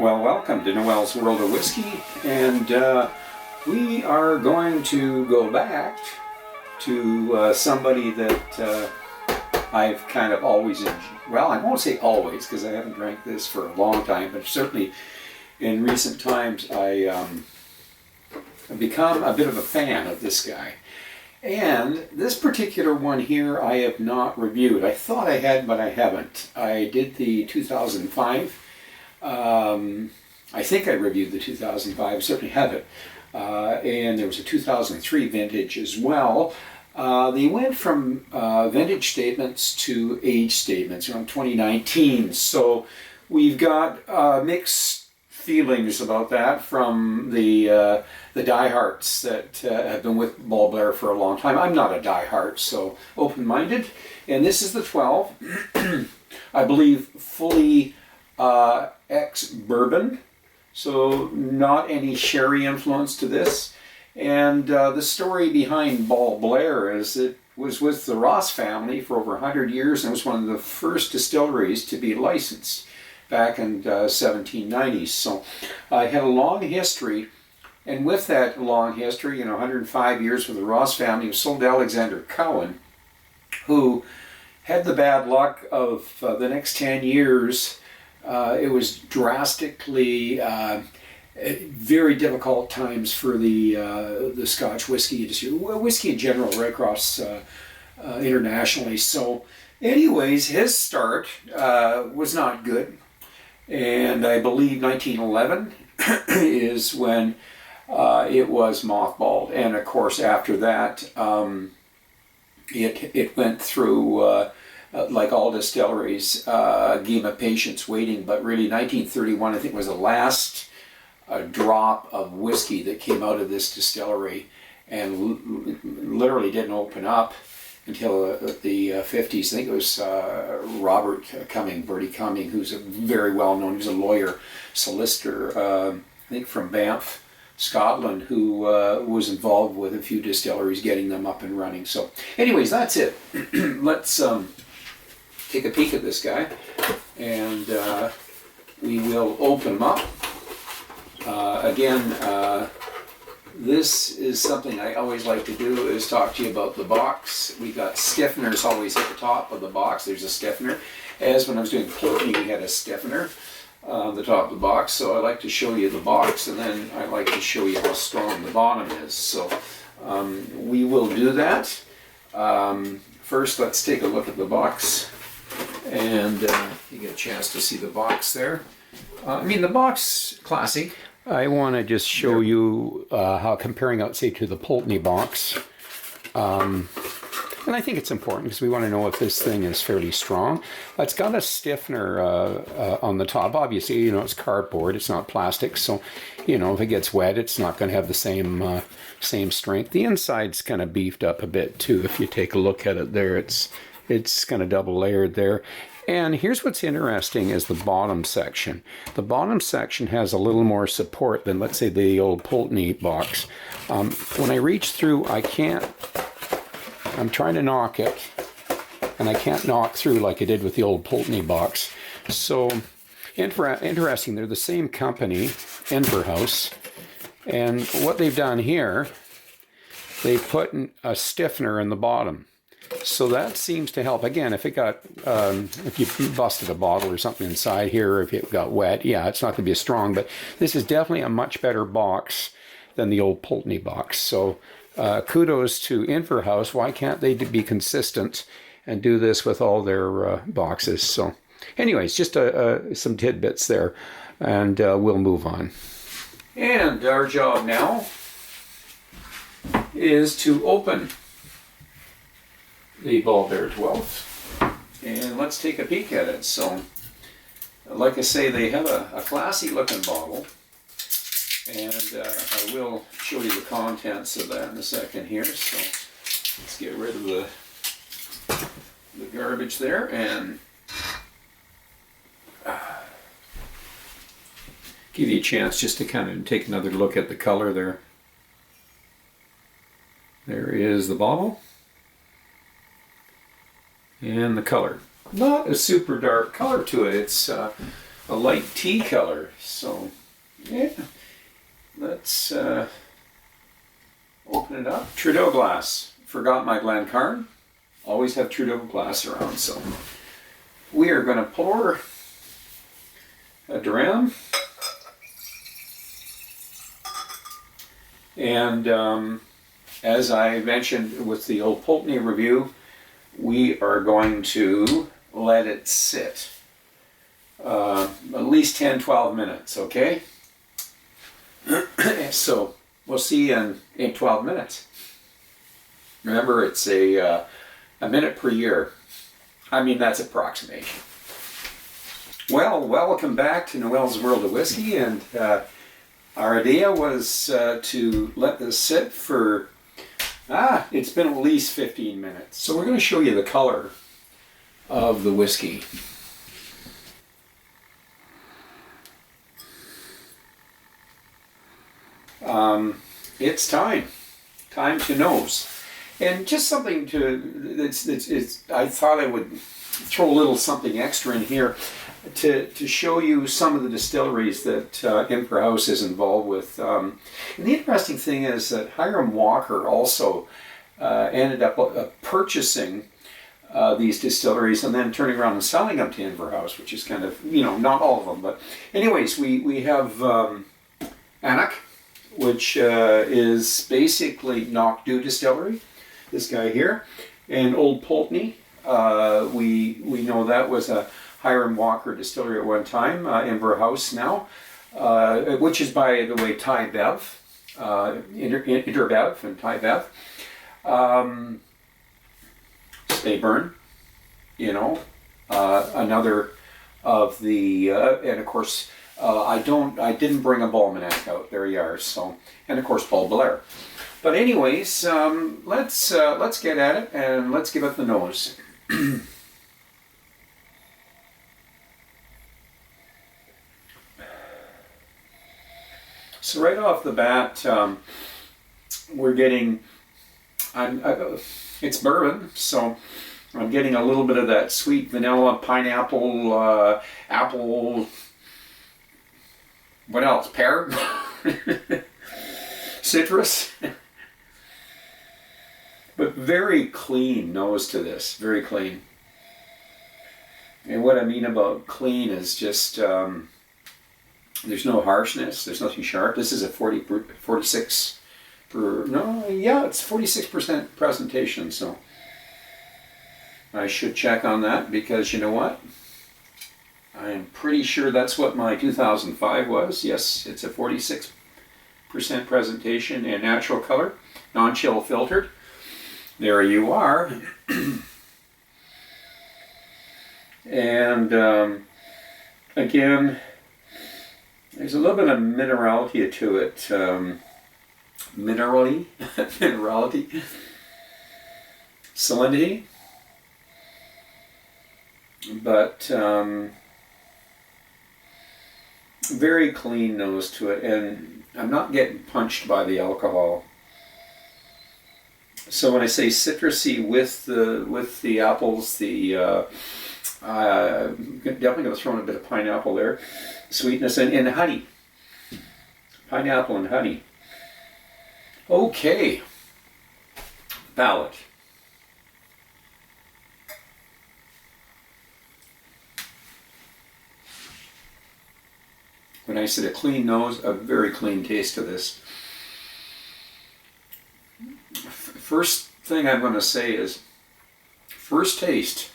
Well, welcome to Noel's World of Whiskey, and we are going to go back to somebody that I've kind of always enjoyed. Well, I won't say always, because I haven't drank this for a long time, but certainly in recent times I've become a bit of a fan of this guy. And this particular one here I have not reviewed. I thought I had, but I haven't. I did the 2005. I think I reviewed the 2005, I certainly have it. And there was a 2003 vintage as well. They went from vintage statements to age statements around 2019. So we've got mixed feelings about that from the diehards that have been with Balblair for a long time. I'm not a diehard, so open-minded. And this is the 12. I believe fully ex-bourbon, so not any sherry influence to this. And the story behind Balblair is it was with the Ross family for over 100 years and was one of the first distilleries to be licensed back in 1790s. So I had a long history, and with that long history, 105 years with the Ross family, was sold to Alexander Cowan, who had the bad luck of the next 10 years. It was drastically very difficult times for the Scotch whiskey industry, whiskey in general, right across internationally. So, anyways, his start was not good, and I believe 1911 is when it was mothballed, and of course after that it went through. Like all distilleries, a game of patience waiting, but really 1931 I think was the last drop of whiskey that came out of this distillery, and literally didn't open up until the 50s. I think it was Bertie Cumming, who's a very well known, he was a lawyer, solicitor, I think from Banff, Scotland, who was involved with a few distilleries getting them up and running. So anyways, that's it. Let's take a peek at this guy, and we will open him up. Again, this is something I always like to do, is talk to you about the box. We got stiffeners always at the top of the box. There's a stiffener. As when I was doing Pulteney, we had a stiffener on the top of the box. So I like to show you the box, and then I like to show you how strong the bottom is. So we will do that. First, let's take a look at the box. And you get a chance to see the box there. The box, classy. I want to just show you how comparing out, say, to the Pulteney box. And I think it's important because we want to know if this thing is fairly strong. It's got a stiffener on the top. Obviously, it's cardboard. It's not plastic. So, if it gets wet, it's not going to have the same strength. The inside's kind of beefed up a bit too. If you take a look at it there, it's kind of double layered there. And here's what's interesting is the bottom section. The bottom section has a little more support than, let's say, the old Pulteney box. When I reach through, I'm trying to knock it, and I can't knock through like I did with the old Pulteney box. So, interesting, they're the same company, Inver House, and what they've done here, they put a stiffener in the bottom. So that seems to help. Again, if if you busted a bottle or something inside here, or if it got wet, yeah, it's not going to be as strong. But this is definitely a much better box than the old Pulteney box. So kudos to Inver House. Why can't they be consistent and do this with all their boxes? So anyways, just some tidbits there, and we'll move on. And our job now is to open the Balblair 12, and let's take a peek at it. So, like I say, they have a classy looking bottle, and I will show you the contents of that in a second here. So, let's get rid of the garbage there, and give you a chance just to kind of take another look at the color there. There is the bottle. And the color. Not a super dark color to it. It's a light tea color. So yeah, let's open it up. Trudeau glass. Forgot my Glencairn. Always have Trudeau glass around. So we are going to pour a dram. And as I mentioned with the old Pulteney review, we are going to let it sit at least 10-12 minutes, okay? So we'll see you in 12 minutes. Remember, it's a minute per year. I mean, that's approximation. Well, welcome back to Noel's World of Whiskey, and our idea was to let this sit for, it's been at least 15 minutes. So we're going to show you the color of the whiskey. It's time to nose. And just something I thought I would throw a little something extra in here to show you some of the distilleries that Inver House is involved with. And the interesting thing is that Hiram Walker also ended up purchasing these distilleries and then turning around and selling them to Inver House, which is kind of, not all of them. But anyways, we have Anak, which is basically Knockdhu Distillery, this guy here, and Old Pulteney. We know that was a Hiram Walker distillery at one time, Inver House now, which is, by the way, Thai Bev, Interbev and Thai Bev. Speyburn, another of the, and of course, I didn't bring a Balmanac out. There you are. So, and of course, Balblair. But anyways, let's get at it and let's give it the nose. So right off the bat, we're getting, it's bourbon, so I'm getting a little bit of that sweet vanilla, pineapple, apple, what else, pear, citrus, but very clean nose to this, very clean. And what I mean about clean is just, there's no harshness, there's nothing sharp. This is a 46 per, no, yeah, it's 46% presentation, so I should check on that, because you know what? I am pretty sure that's what my 2005 was. Yes, it's a 46% presentation and natural color, non-chill filtered. There you are. And again, there's a little bit of minerality to it. Minerality. Salinity. But very clean nose to it, and I'm not getting punched by the alcohol. So when I say citrusy with the apples, definitely going to throw in a bit of pineapple there, sweetness, and honey, pineapple and honey. Okay, palate. When I said a clean nose, a very clean taste to this. First thing I'm going to say is, first taste,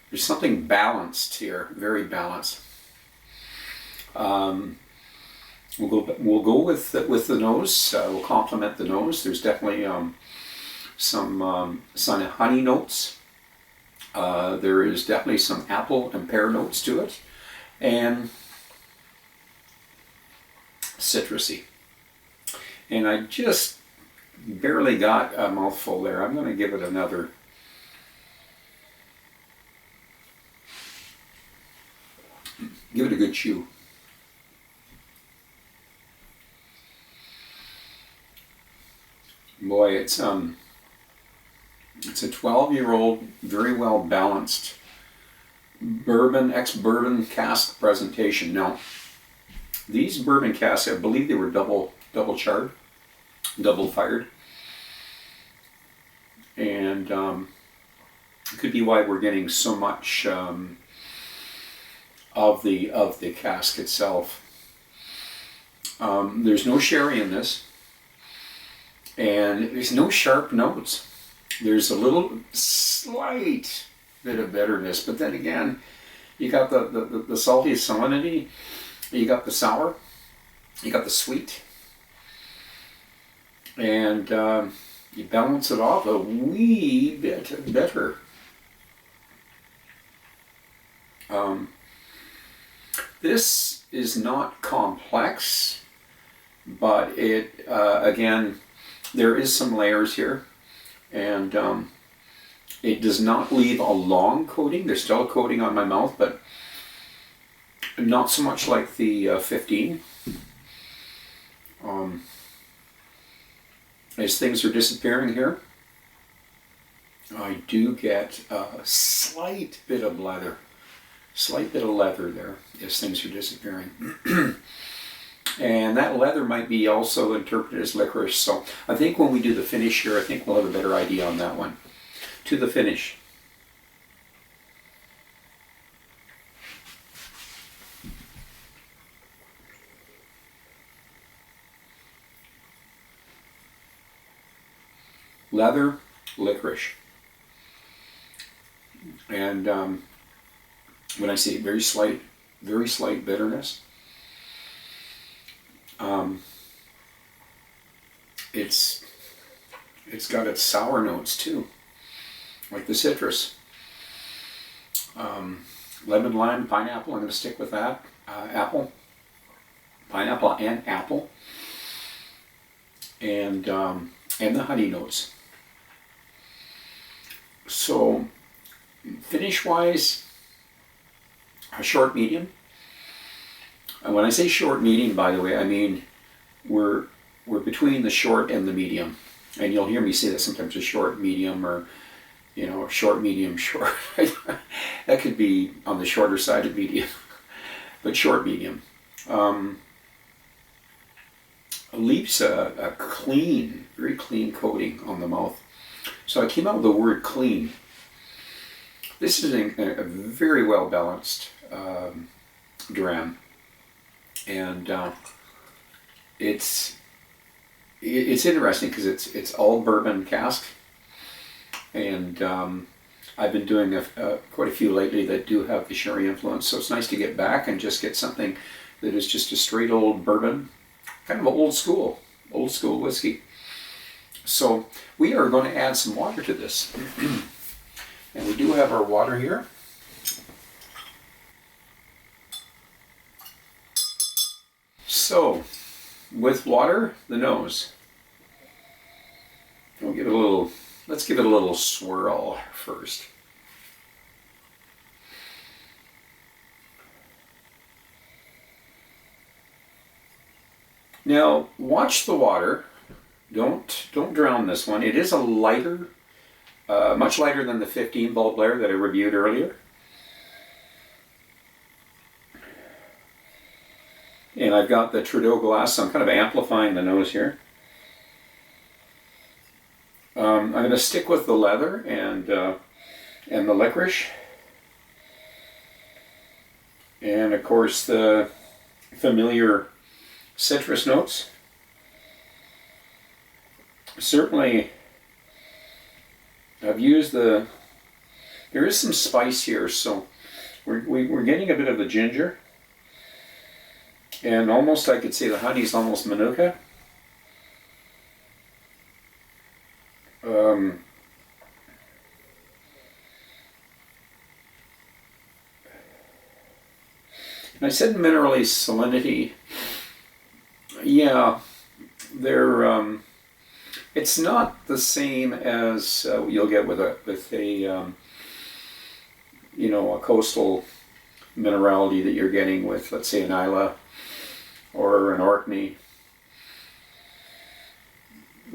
there's something balanced here, very balanced. We'll go with the nose. We'll complement the nose. There's definitely some honey notes. There is definitely some apple and pear notes to it, and citrusy. And I just barely got a mouthful there. I'm going to give it another. Give it a good chew. Boy, it's a 12-year-old, very well balanced ex-bourbon cask presentation. Now, these bourbon casks, I believe they were double charred, double fired, and it could be why we're getting so much of the cask itself. There's no sherry in this, and there's no sharp notes. There's a little slight bit of bitterness, but then again, you got the salty salinity, you got the sour, you got the sweet, and you balance it off a wee bit better. This is not complex, but it again, there is some layers here, and it does not leave a long coating. There's still a coating on my mouth, but not so much like the 15. As things are disappearing here, I do get a slight bit of leather there as things are disappearing. And that leather might be also interpreted as licorice. So I think when we do the finish here, I think we'll have a better idea on that one. To the finish. Leather, licorice. And when I say very slight bitterness, it's got its sour notes too, like the citrus. Lemon, lime, pineapple, I'm going to stick with that. Apple, pineapple and apple. And the honey notes. So, finish-wise, a short medium. And when I say short medium, by the way, I mean we're between the short and the medium. And you'll hear me say that sometimes, a short medium, or short medium short. That could be on the shorter side of medium, but short medium. Leaves a clean, very clean coating on the mouth. So I came out with the word clean. This is a very well balanced dram, and it's interesting because it's all bourbon cask, and I've been doing quite a few lately that do have the sherry influence. So it's nice to get back and just get something that is just a straight old bourbon. Kind of an old school whiskey. So we are going to add some water to this. And we do have our water here. So, with water, the nose. Let's give it a little swirl first. Now, watch the water. Don't drown this one. It is a lighter, much lighter than the 15 Balblair that I reviewed earlier. And I've got the Trudeau glass, so I'm kind of amplifying the nose here. I'm going to stick with the leather and the licorice. And of course the familiar citrus notes. Certainly, I've used there is some spice here, so we're getting a bit of the ginger, and almost, I could say the honey's almost Manuka. And I said minerally salinity. Yeah, it's not the same as you'll get with a coastal minerality that you're getting with, let's say, an Isla or an Orkney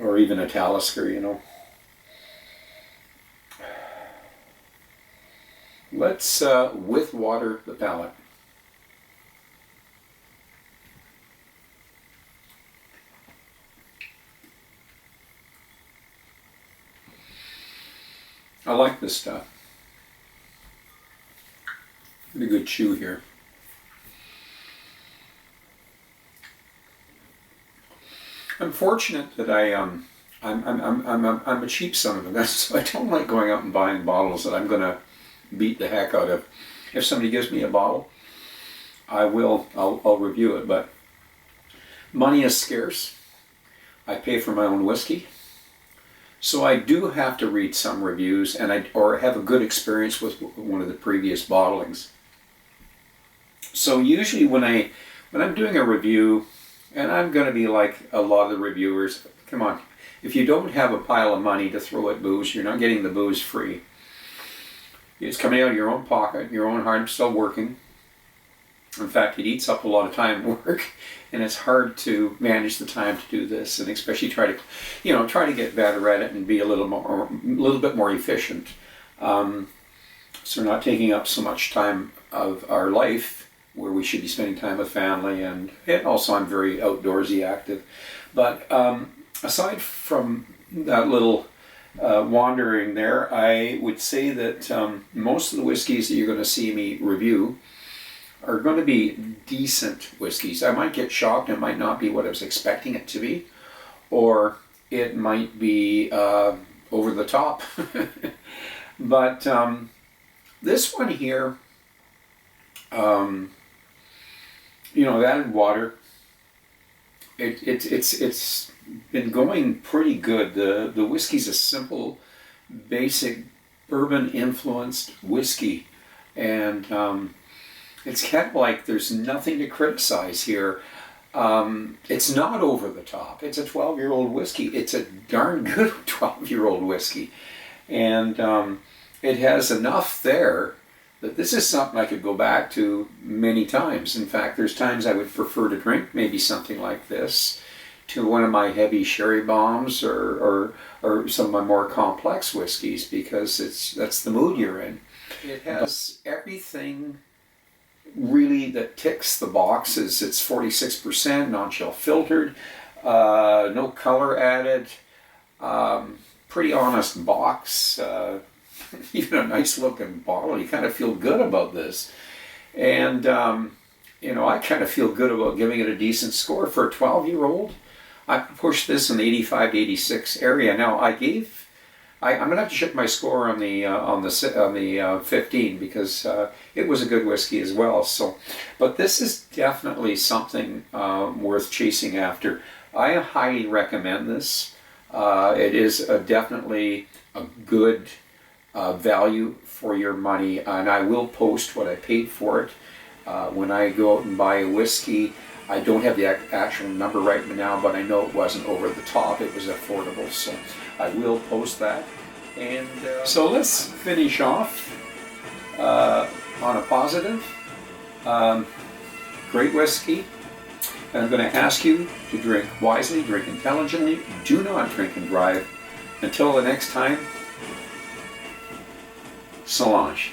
or even a Talisker, Let's with water the palate. I like this stuff. Get a good chew here. I'm fortunate that I'm a cheap son of a gun, so I don't like going out and buying bottles that I'm going to beat the heck out of. If somebody gives me a bottle, I'll review it, but money is scarce. I pay for my own whiskey. So I do have to read some reviews or have a good experience with one of the previous bottlings. So usually when I'm doing a review, and I'm going to be like a lot of the reviewers, come on, if you don't have a pile of money to throw at booze, you're not getting the booze free. It's coming out of your own pocket, your own heart, still working. In fact, it eats up a lot of time and work, and it's hard to manage the time to do this, and especially try to get better at it and be a little bit more efficient. So we're not taking up so much time of our life where we should be spending time with family, and also I'm very outdoorsy active. But aside from that little wandering there, I would say that most of the whiskeys that you're going to see me review are going to be decent whiskeys. I might get shocked. It might not be what I was expecting it to be, or it might be over the top. But this one here, I've added water. It's been going pretty good. The whiskey's a simple, basic bourbon influenced whiskey, and it's kind of like there's nothing to criticize here. It's not over the top. It's a 12-year-old whiskey. It's a darn good 12-year-old whiskey. And it has enough there that this is something I could go back to many times. In fact, there's times I would prefer to drink maybe something like this to one of my heavy sherry bombs or some of my more complex whiskeys, because that's the mood you're in. It has everything really that ticks the boxes. It's 46% non-chill filtered, no color added, pretty honest box, even a nice looking bottle. You kind of feel good about this, and I kind of feel good about giving it a decent score for a 12-year-old. I pushed this in the 85 to 86 area. Now I'm gonna have to ship my score on the 15, because it was a good whiskey as well. So, but this is definitely something worth chasing after. I highly recommend this. It is definitely a good value for your money, and I will post what I paid for it when I go out and buy a whiskey. I don't have the actual number right now, but I know it wasn't over the top. It was affordable, so I will post that. And so let's finish off on a positive. Great whiskey. And I'm going to ask you to drink wisely, drink intelligently. Do not drink and drive. Until the next time, Slàinte.